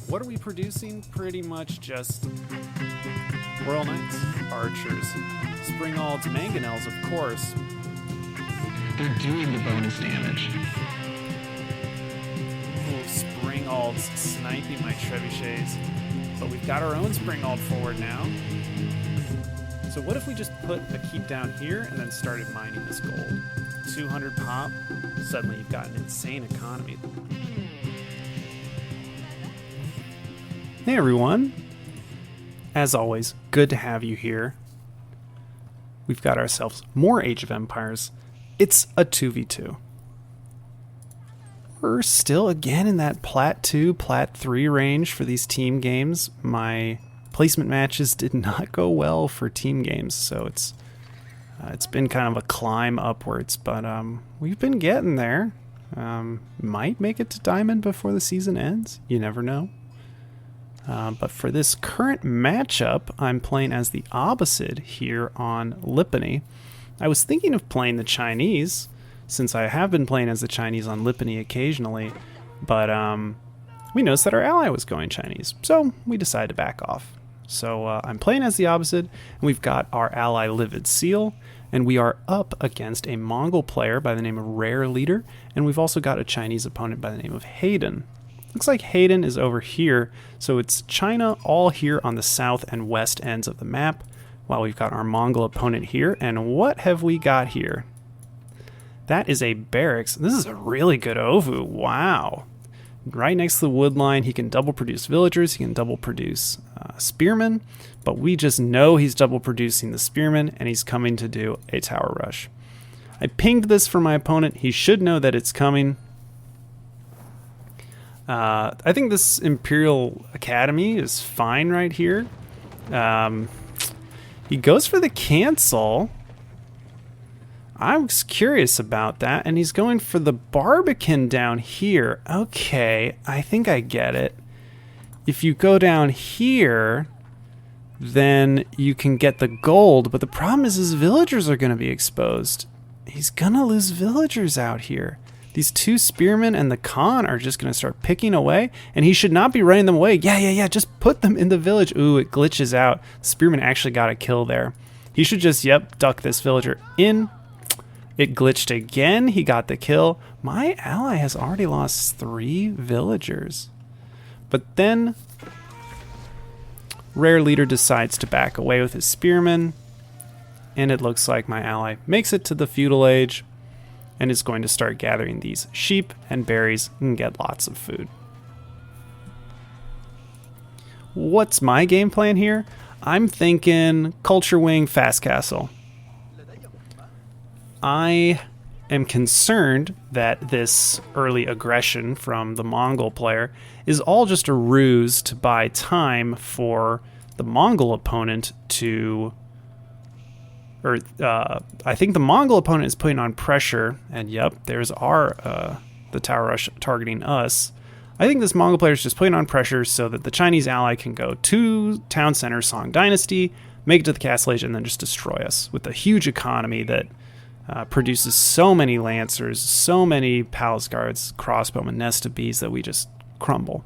What are we producing? Pretty much just Royal Knights, Archers, Springalds, Mangonels, of course. They're doing the bonus damage. Springalds sniping my trebuchets. But we've got our own Springald forward now. So what if we just put a keep down here and then started mining this gold? 200 pop, suddenly you've got an insane economy. Hey everyone. As always, good to have you here. We've got ourselves more Age of Empires. It's a 2v2. We're still again in that Plat 2, Plat 3 range for these team games. My placement matches did not go well for team games, so it's been kind of a climb upwards, but we've been getting there. Might make it to Diamond before the season ends. You never know. But for this current matchup, I'm playing as the opposite here on Lipany. I was thinking of playing the Chinese, since I have been playing as the Chinese on Lipany occasionally, but we noticed that our ally was going Chinese, so we decided to back off. So I'm playing as the opposite, and we've got our ally Livid Seal, and we are up against a Mongol player by the name of Rare Leader, and we've also got a Chinese opponent by the name of Hayden. Looks like Hayden is over here, so it's China all here on the south and west ends of the map, while we've got our Mongol opponent here. And what have we got here? That is a barracks. This is a really good Ovu. Wow. Right next to the wood line, he can double produce villagers, he can double produce spearmen, but we just know he's double producing the spearmen, and he's coming to do a tower rush. I pinged this for my opponent. He should know that it's coming. I think this Imperial Academy is fine right here. He goes for the cancel. I was curious about that, and he's going for the Barbican down here. Okay, I think I get it. If you go down here, then you can get the gold, but the problem is his villagers are going to be exposed. He's going to lose villagers out here. These two spearmen and the Khan are just going to start picking away, and he should not be running them away. Yeah, just put them in the village. Ooh, it glitches out. Spearman actually got a kill there. He should just, duck this villager in. It glitched again. He got the kill. My ally has already lost 3 villagers. But then Rare Leader decides to back away with his spearmen, and it looks like my ally makes it to the feudal age and is going to start gathering these sheep and berries and get lots of food. What's my game plan here? I'm thinking Culture Wing, Fast Castle. I am concerned that this early aggression from the Mongol player is all just a ruse to buy time for the Mongol opponent to... I think the Mongol opponent is putting on pressure, and there's our the tower rush targeting us. I think this Mongol player is just putting on pressure so that the Chinese ally can go to town center Song Dynasty, make it to the castle age, and then just destroy us with a huge economy that produces so many lancers, so many palace guards, crossbowmen, nest of bees that we just crumble.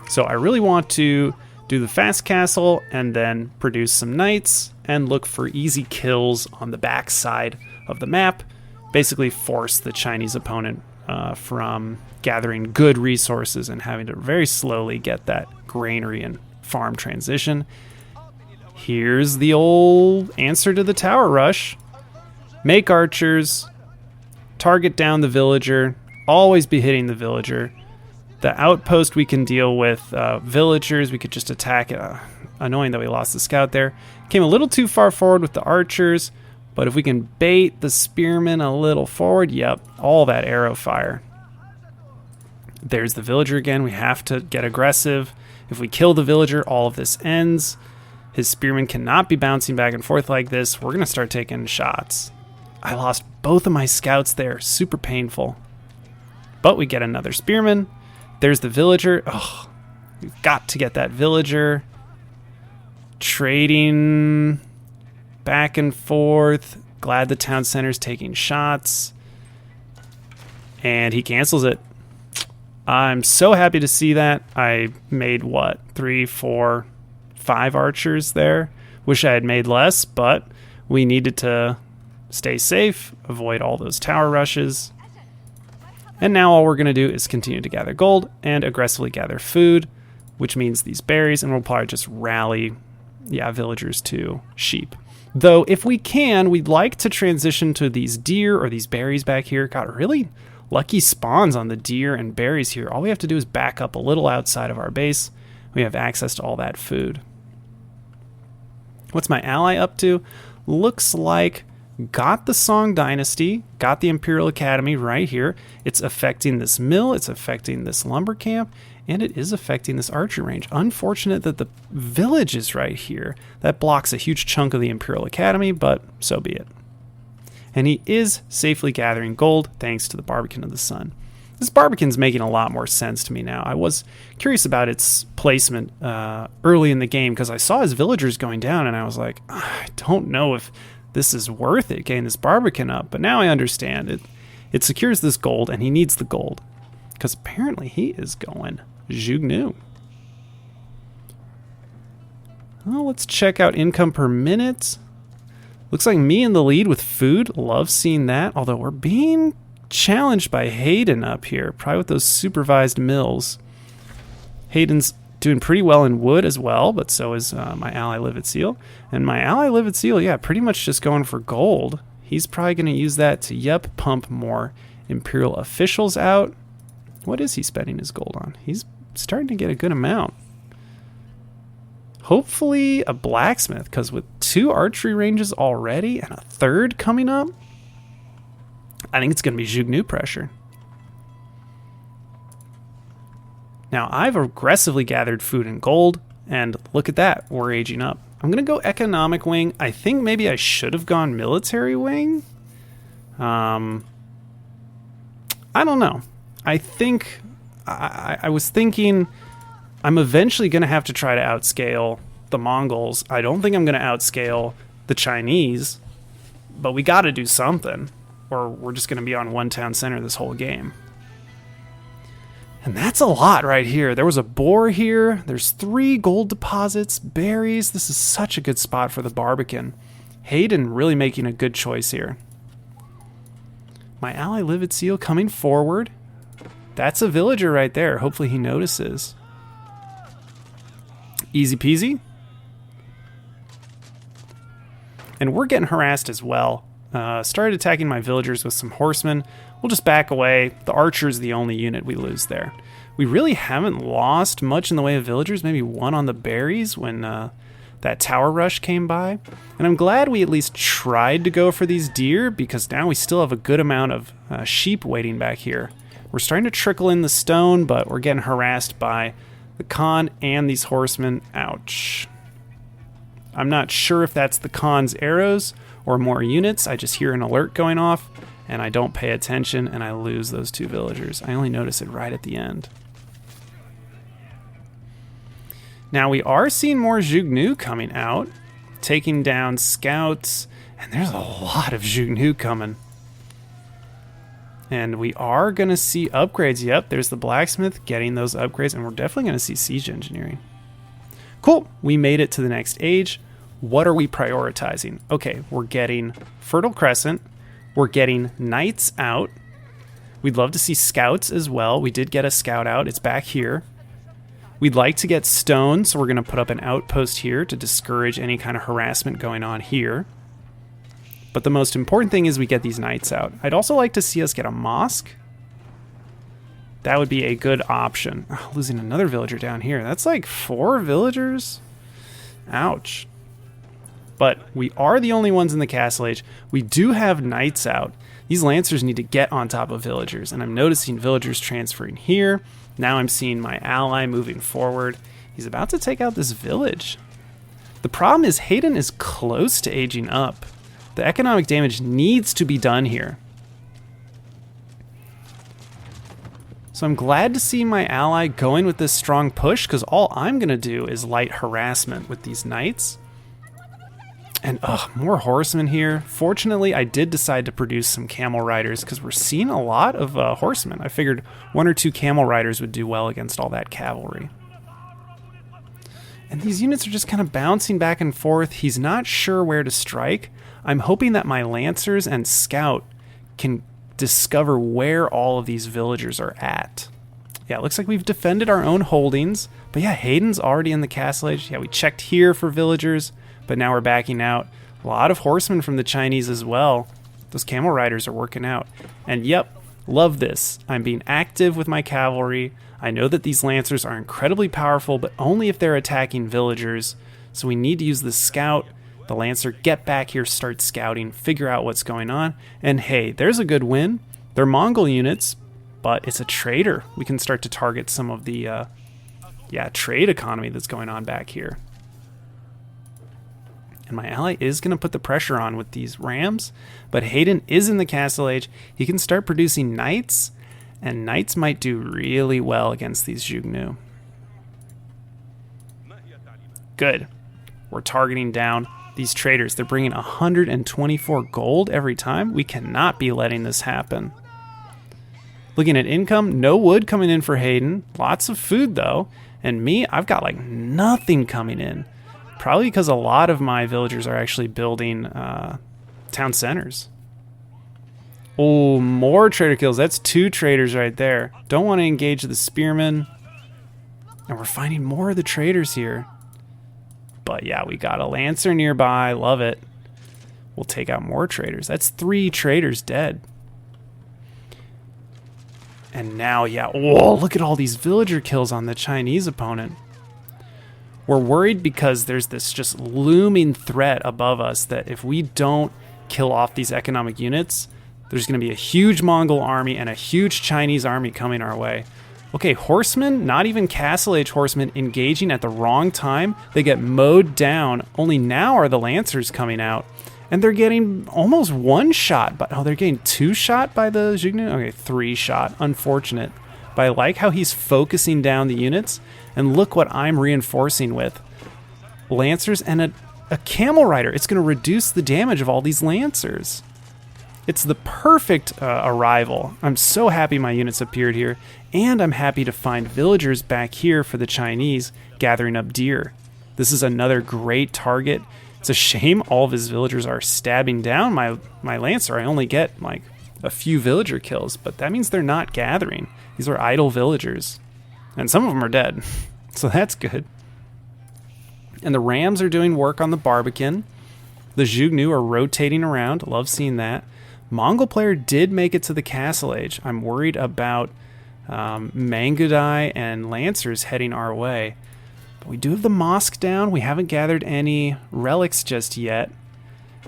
So I really want to do the fast castle and then produce some knights and look for easy kills on the back side of the map. Basically force the Chinese opponent from gathering good resources and having to very slowly get that granary and farm transition. Here's the old answer to the tower rush. Make archers, target down the villager, always be hitting the villager. The outpost we can deal with villagers, we could just attack it. Annoying that we lost the scout there. Came a little too far forward with the archers, but if we can bait the spearmen a little forward, all that arrow fire. There's the villager again. We have to get aggressive. If we kill the villager, all of this ends. His spearmen cannot be bouncing back and forth like this. We're going to start taking shots. I lost both of my scouts there. Super painful. But we get another spearman. There's the villager. Oh, we've got to get that villager. Trading back and forth. Glad the town center's taking shots. And he cancels it. I'm so happy to see that. I made, what, 3, 4, 5 archers there. Wish I had made less, but we needed to stay safe, avoid all those tower rushes. And now all we're going to do is continue to gather gold and aggressively gather food, which means these berries, and we'll probably just rally, villagers to sheep. Though, if we can, we'd like to transition to these deer or these berries back here. Got really lucky spawns on the deer and berries here. All we have to do is back up a little outside of our base. We have access to all that food. What's my ally up to? Looks like got the Song Dynasty, got the Imperial Academy right here. It's affecting this mill, it's affecting this lumber camp, and it is affecting this archer range. Unfortunate that the village is right here. That blocks a huge chunk of the Imperial Academy, but so be it. And he is safely gathering gold thanks to the Barbican of the Sun. This Barbican's making a lot more sense to me now. I was curious about its placement early in the game because I saw his villagers going down and I was like, I don't know if this is worth it, getting this Barbican up. But now I understand it. It secures this gold and he needs the gold because apparently he is going Jugnu. Well, let's check out income per minute. Looks like me in the lead with food. Love seeing that. Although we're being challenged by Hayden up here, probably with those supervised mills. Hayden's doing pretty well in wood as well, but so is my ally Livid Seal. And my ally Livid Seal, pretty much just going for gold. He's probably going to use that to, pump more Imperial officials out. What is he spending his gold on? He's starting to get a good amount. Hopefully a blacksmith, because with 2 archery ranges already and a 3rd coming up, I think it's going to be Jugnu pressure. Now, I've aggressively gathered food and gold, and look at that, we're aging up. I'm going to go economic wing. I think maybe I should have gone military wing. I don't know. I think I was thinking I'm eventually going to have to try to outscale the Mongols. I don't think I'm going to outscale the Chinese, but we got to do something, or we're just going to be on one town center this whole game. And that's a lot right here. There was a boar here. There's 3 gold deposits, berries. This is such a good spot for the Barbican. Hayden really making a good choice here. My ally Livid Seal coming forward. That's a villager right there. Hopefully he notices. Easy peasy. And we're getting harassed as well. Started attacking my villagers with some horsemen. We'll just back away. The archer is the only unit we lose there. We really haven't lost much in the way of villagers. Maybe 1 on the berries when that tower rush came by. And I'm glad we at least tried to go for these deer because now we still have a good amount of sheep waiting back here. We're starting to trickle in the stone, but we're getting harassed by the Khan and these horsemen. Ouch. I'm not sure if that's the Khan's arrows or more units. I just hear an alert going off and I don't pay attention and I lose those 2 villagers. I only notice it right at the end. Now we are seeing more Jugnu coming out, taking down scouts, and there's a lot of Jugnu coming. And we are going to see upgrades. Yep, there's the blacksmith getting those upgrades, and we're definitely going to see siege engineering. Cool, we made it to the next age. What are we prioritizing? Okay, we're getting Fertile Crescent. We're getting knights out. We'd love to see scouts as well. We did get a scout out. It's back here. We'd like to get stone, so we're going to put up an outpost here to discourage any kind of harassment going on here. But the most important thing is we get these knights out. I'd also like to see us get a mosque. That would be a good option. Oh, losing another villager down here. That's like 4 villagers. Ouch. But we are the only ones in the castle age. We do have knights out. These lancers need to get on top of villagers, and I'm noticing villagers transferring here. Now I'm seeing my ally moving forward. He's about to take out this village. The problem is Hayden is close to aging up. The economic damage needs to be done here. So I'm glad to see my ally going with this strong push, because all I'm going to do is light harassment with these knights. And more horsemen here. Fortunately, I did decide to produce some camel riders because we're seeing a lot of horsemen. I figured 1 or 2 camel riders would do well against all that cavalry. And these units are just kind of bouncing back and forth. He's not sure where to strike. I'm hoping that my lancers and scout can discover where all of these villagers are at. Yeah, it looks like we've defended our own holdings. But yeah, Hayden's already in the castle age. Yeah, we checked here for villagers, but now we're backing out. A lot of horsemen from the Chinese as well. Those camel riders are working out. And yep, love this. I'm being active with my cavalry. I know that these lancers are incredibly powerful, but only if they're attacking villagers. So we need to use the scout, the lancer, get back here, start scouting, figure out what's going on. And hey, there's a good win. They're Mongol units, but it's a trader. We can start to target some of the trade economy that's going on back here. And my ally is going to put the pressure on with these rams, but Hayden is in the castle age. He can start producing knights, and knights might do really well against these Jugnu. Good. We're targeting down these traders. They're bringing 124 gold every time. We cannot be letting this happen. Looking at income, no wood coming in for Hayden. Lots of food, though. And me, I've got like nothing coming in. Probably because a lot of my villagers are actually building town centers. Oh, more trader kills. That's 2 traders right there. Don't want to engage the spearmen. And we're finding more of the traders here. But yeah, we got a lancer nearby. Love it. We'll take out more traders. That's 3 traders dead. And now, yeah, whoa, look at all these villager kills on the Chinese opponent. We're worried because there's this just looming threat above us that if we don't kill off these economic units, there's going to be a huge Mongol army and a huge Chinese army coming our way. Okay, horsemen, not even castle age horsemen, engaging at the wrong time. They get mowed down. Only now are the lancers coming out. And they're getting almost 1 shot. They're getting 2 shot by the Jugnu? Okay, 3 shot. Unfortunate. But I like how he's focusing down the units. And look what I'm reinforcing with. Lancers and a camel rider. It's going to reduce the damage of all these lancers. It's the perfect arrival. I'm so happy my units appeared here. And I'm happy to find villagers back here for the Chinese gathering up deer. This is another great target. It's a shame all of his villagers are stabbing down my lancer. I only get like a few villager kills, but that means they're not gathering. These are idle villagers. And some of them are dead. So that's good. And the rams are doing work on the Barbican. The Jugnu are rotating around. Love seeing that. Mongol player did make it to the castle age. I'm worried about Mangudai and lancers heading our way. But we do have the mosque down. We haven't gathered any relics just yet.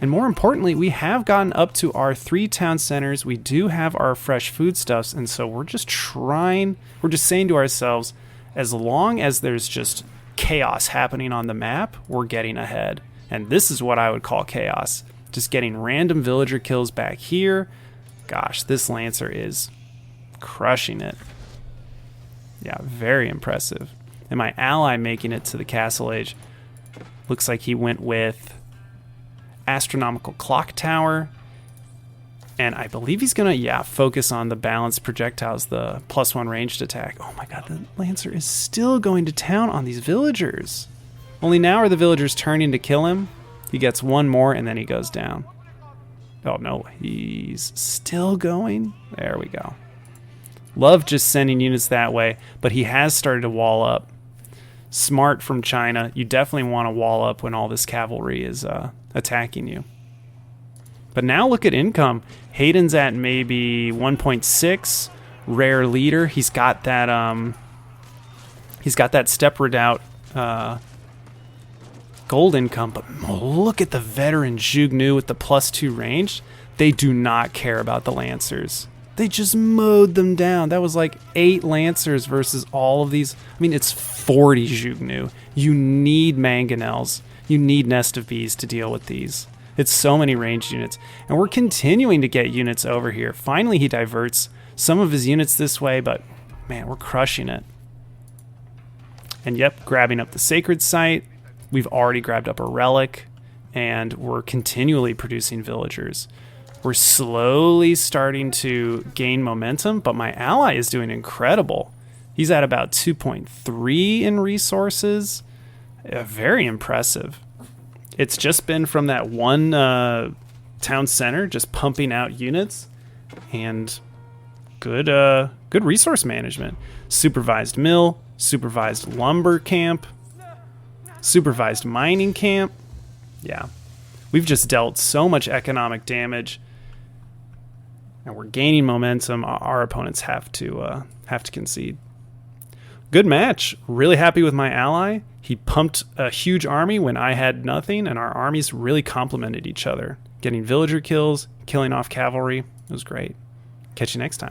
And more importantly, we have gotten up to our 3 town centers. We do have our fresh foodstuffs. And so we're just saying to ourselves, as long as there's just chaos happening on the map, we're getting ahead. And this is what I would call chaos. Just getting random villager kills back here. Gosh, this lancer is crushing it. Yeah, very impressive. And my ally making it to the castle age. Looks like he went with astronomical clock tower. And I believe he's going to, focus on the balanced projectiles, the +1 ranged attack. Oh my god, the lancer is still going to town on these villagers. Only now are the villagers turning to kill him. He gets 1 more and then he goes down. Oh no, he's still going. There we go. Love just sending units that way, but he has started to wall up. Smart from China. You definitely want to wall up when all this cavalry is attacking you. But now look at income. Hayden's at maybe 1.6. Rare leader. He's got that step redoubt gold income. But look at the veteran Jugnu with the +2 range. They do not care about the lancers. They just mowed them down. That was like 8 lancers versus all of these. I mean, it's 40 Jugnu. You need mangonels. You need nest of bees to deal with these. It's so many ranged units. And we're continuing to get units over here. Finally, he diverts some of his units this way, but man, we're crushing it. And yep, grabbing up the sacred site. We've already grabbed up a relic. and we're continually producing villagers. We're slowly starting to gain momentum, but my ally is doing incredible. He's at about 2.3 in resources. Very impressive. It's just been from that one town center just pumping out units, and good resource management. Supervised mill, supervised lumber camp, supervised mining camp. Yeah, we've just dealt so much economic damage, and we're gaining momentum. Our opponents have to concede. Good match. Really happy with my ally. He pumped a huge army when I had nothing, and our armies really complemented each other. Getting villager kills, killing off cavalry. It was great. Catch you next time.